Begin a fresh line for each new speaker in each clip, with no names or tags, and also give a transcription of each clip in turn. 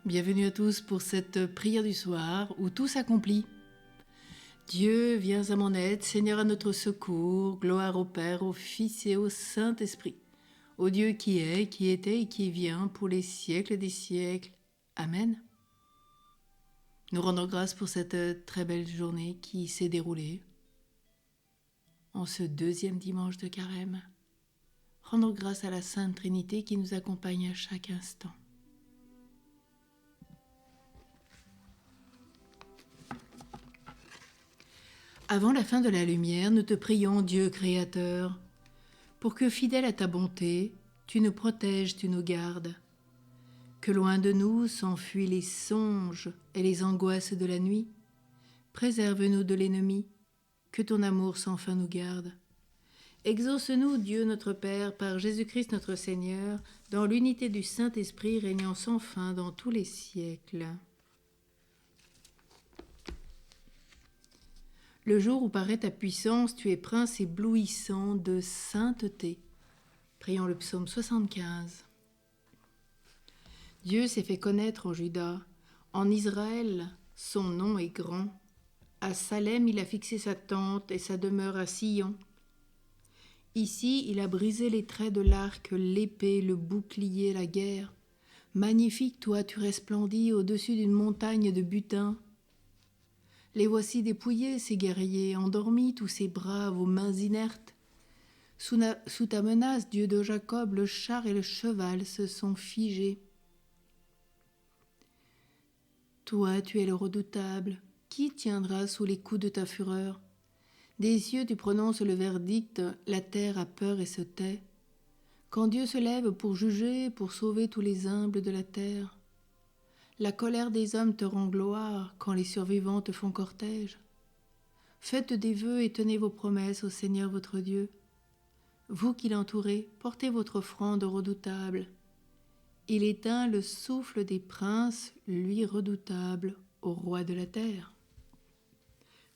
Bienvenue à tous pour cette prière du soir où tout s'accomplit. Dieu, viens à mon aide, Seigneur à notre secours, gloire au Père, au Fils et au Saint-Esprit, au Dieu qui est, qui était et qui vient pour les siècles des siècles. Amen. Nous rendons grâce pour cette très belle journée qui s'est déroulée en ce deuxième dimanche de Carême. Rendons grâce à la Sainte Trinité qui nous accompagne à chaque instant. Avant la fin de la lumière, nous te prions, Dieu Créateur, pour que, fidèle à ta bonté, tu nous protèges, tu nous gardes. Que loin de nous s'enfuient les songes et les angoisses de la nuit. Préserve-nous de l'ennemi, que ton amour sans fin nous garde. Exauce-nous, Dieu notre Père, par Jésus-Christ notre Seigneur, dans l'unité du Saint-Esprit régnant sans fin dans tous les siècles. Le jour où paraît ta puissance, tu es prince éblouissant de sainteté. Prions le psaume 75. Dieu s'est fait connaître en Juda. En Israël, son nom est grand. À Salem, il a fixé sa tente et sa demeure à Sion. Ici, il a brisé les traits de l'arc, l'épée, le bouclier, la guerre. Magnifique, toi, tu resplendis au-dessus d'une montagne de butin. Les voici dépouillés, ces guerriers, endormis, tous ces braves aux mains inertes. Sous ta menace, Dieu de Jacob, le char et le cheval se sont figés. Toi, tu es le redoutable. Qui tiendra sous les coups de ta fureur? Des cieux, tu prononces le verdict, la terre a peur et se tait. Quand Dieu se lève pour juger, pour sauver tous les humbles de la terre, la colère des hommes te rend gloire quand les survivants te font cortège. Faites des vœux et tenez vos promesses au Seigneur votre Dieu. Vous qui l'entourez, portez votre offrande redoutable. Il éteint le souffle des princes, lui redoutable, au roi de la terre.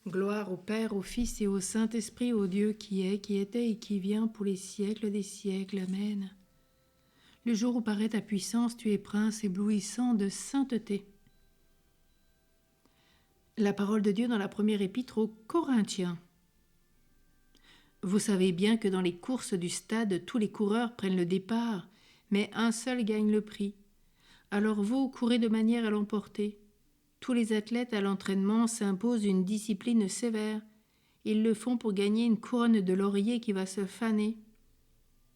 Gloire au Père, au Fils et au Saint-Esprit, au Dieu qui est, qui était et qui vient pour les siècles des siècles. Amen. Le jour où paraît ta puissance, tu es prince éblouissant de sainteté. La parole de Dieu dans la première épître aux Corinthiens. Vous savez bien que dans les courses du stade, tous les coureurs prennent le départ, mais un seul gagne le prix. Alors vous, courez de manière à l'emporter. Tous les athlètes à l'entraînement s'imposent une discipline sévère. Ils le font pour gagner une couronne de laurier qui va se faner.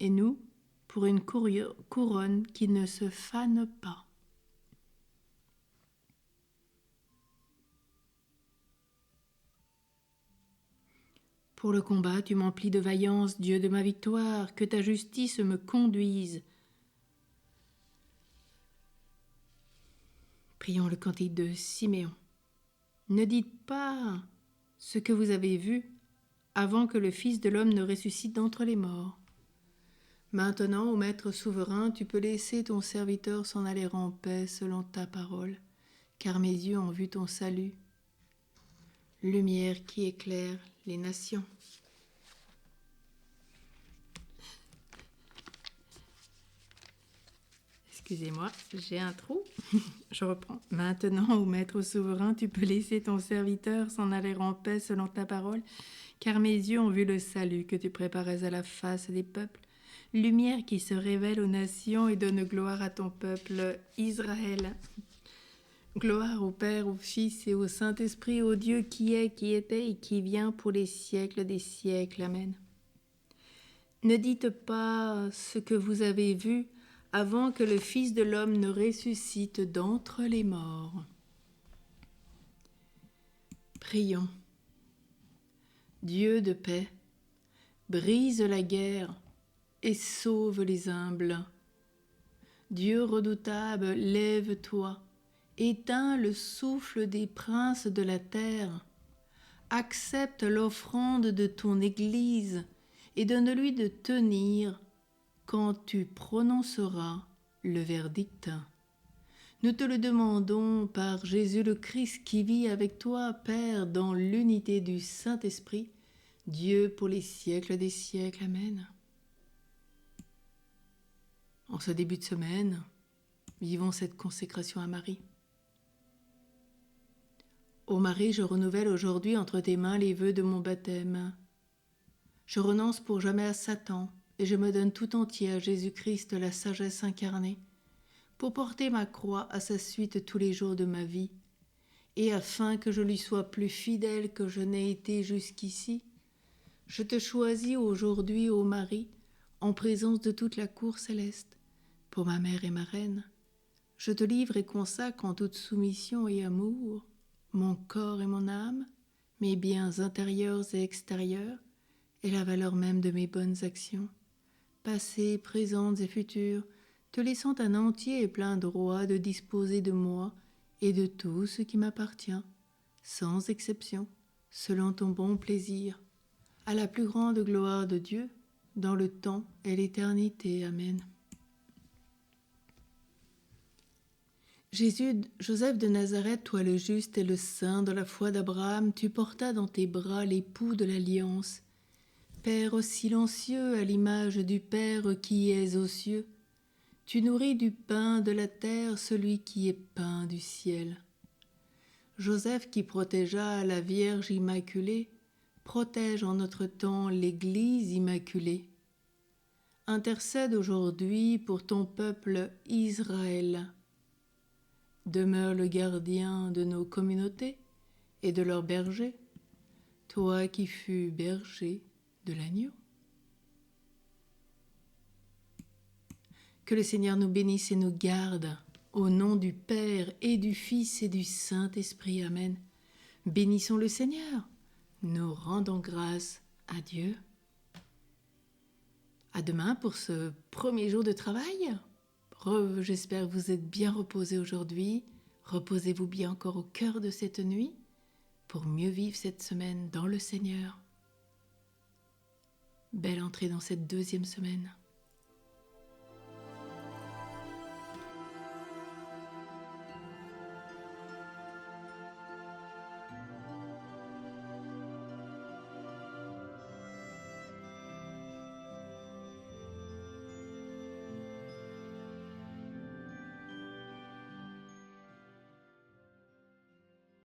Et nous, pour une couronne qui ne se fane pas. Pour le combat, tu m'emplis de vaillance, Dieu de ma victoire, que ta justice me conduise. Prions le cantique de Siméon. Ne dites pas ce que vous avez vu avant que le Fils de l'homme ne ressuscite d'entre les morts. Maintenant, ô Maître souverain, tu peux laisser ton serviteur s'en aller en paix selon ta parole, car mes yeux ont vu ton salut, lumière qui éclaire les nations. Excusez-moi, j'ai un trou. Je reprends. Maintenant, ô Maître souverain, tu peux laisser ton serviteur s'en aller en paix selon ta parole, car mes yeux ont vu le salut que tu préparais à la face des peuples, lumière qui se révèle aux nations et donne gloire à ton peuple Israël. Gloire au Père, au Fils et au Saint-Esprit, au Dieu qui est, qui était et qui vient pour les siècles des siècles. Amen. Ne dites pas ce que vous avez vu avant que le Fils de l'homme ne ressuscite d'entre les morts. Prions. Dieu de paix, brise la guerre et sauve les humbles. Dieu redoutable, lève-toi, éteins le souffle des princes de la terre. Accepte l'offrande de ton Église et donne-lui de tenir quand tu prononceras le verdict. Nous te le demandons par Jésus le Christ qui vit avec toi, Père, dans l'unité du Saint-Esprit, Dieu pour les siècles des siècles. Amen. En ce début de semaine, Vivons cette consécration à Marie. Ô Marie, je renouvelle aujourd'hui entre tes mains les vœux de mon baptême. Je renonce pour jamais à Satan et je me donne tout entier à Jésus-Christ, la sagesse incarnée, pour porter ma croix à sa suite tous les jours de ma vie, et afin que je lui sois plus fidèle que je n'ai été jusqu'ici, je te choisis aujourd'hui, ô Marie, en présence de toute la cour céleste, pour ma mère et ma reine. Je te livre et consacre en toute soumission et amour mon corps et mon âme, mes biens intérieurs et extérieurs, et la valeur même de mes bonnes actions, passées, présentes et futures, te laissant un entier et plein droit de disposer de moi et de tout ce qui m'appartient, sans exception, selon ton bon plaisir, à la plus grande gloire de Dieu, dans le temps et l'éternité. Amen. Joseph de Nazareth, toi le juste et le saint, dans la foi d'Abraham, tu portas dans tes bras l'époux de l'alliance. Père silencieux, à l'image du Père qui est aux cieux, tu nourris du pain de la terre celui qui est pain du ciel. Joseph qui protégea la Vierge Immaculée, protège en notre temps l'Église Immaculée. Intercède aujourd'hui pour ton peuple Israël. Demeure le gardien de nos communautés et de leurs bergers, toi qui fus berger de l'agneau. Que le Seigneur nous bénisse et nous garde, au nom du Père et du Fils et du Saint-Esprit. Amen. Bénissons le Seigneur, nous rendons grâce à Dieu. À demain pour ce premier jour de travail. J'espère que vous êtes bien reposés aujourd'hui. Reposez-vous bien encore au cœur de cette nuit pour mieux vivre cette semaine dans le Seigneur. Belle entrée dans cette deuxième semaine.